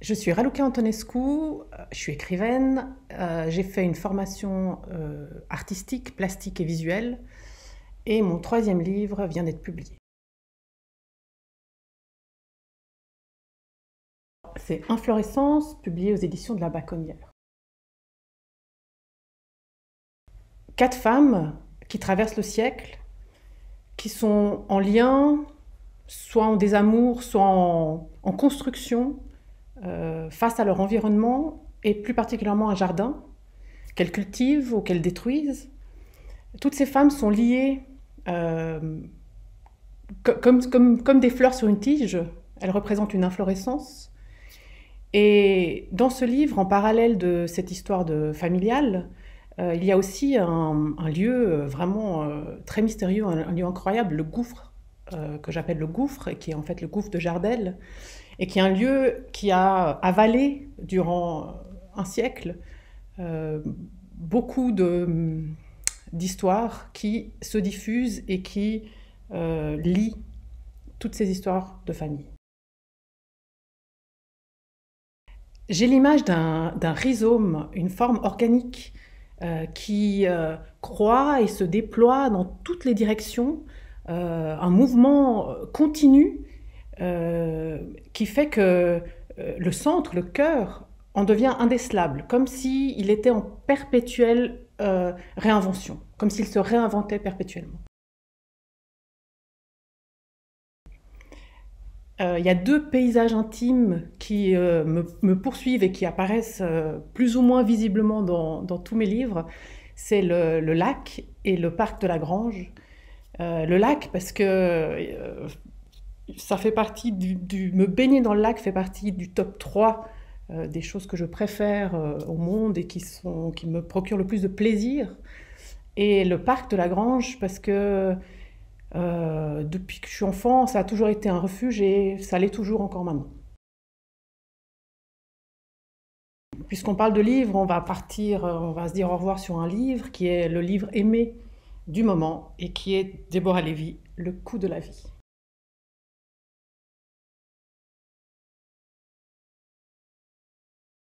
Je suis Raluca Antonescu, je suis écrivaine, j'ai fait une formation artistique, plastique et visuelle, et mon 3e livre vient d'être publié. C'est Inflorescence, publié aux éditions de La Baconnière. 4 femmes qui traversent le siècle, qui sont en lien, soit en désamour, soit en construction, face à leur environnement, et plus particulièrement un jardin, qu'elles cultivent ou qu'elles détruisent. Toutes ces femmes sont liées comme des fleurs sur une tige. Elles représentent une inflorescence. Et dans ce livre, en parallèle de cette histoire familiale, il y a aussi un lieu vraiment très mystérieux, un lieu incroyable, le gouffre, que j'appelle le gouffre, et qui est en fait le gouffre de Jardel, et qui est un lieu qui a avalé durant un siècle beaucoup d'histoires qui se diffusent et qui lient toutes ces histoires de famille. J'ai l'image d'un rhizome, une forme organique qui croît et se déploie dans toutes les directions, un mouvement continu qui fait que le centre, le cœur, en devient indécelable, comme s'il était en perpétuelle réinvention, comme s'il se réinventait perpétuellement. Il y a 2 paysages intimes qui me poursuivent et qui apparaissent plus ou moins visiblement dans tous mes livres. C'est le lac et le parc de la Grange. Le lac parce que ça fait partie me baigner dans le lac fait partie du top 3 des choses que je préfère au monde et qui me procurent le plus de plaisir. Et le parc de la Grange parce que depuis que je suis enfant, ça a toujours été un refuge et ça l'est toujours encore maintenant. Puisqu'on parle de livres, on va se dire au revoir sur un livre qui est le livre aimé du moment et qui est Déborah Lévy, Le coup de la vie.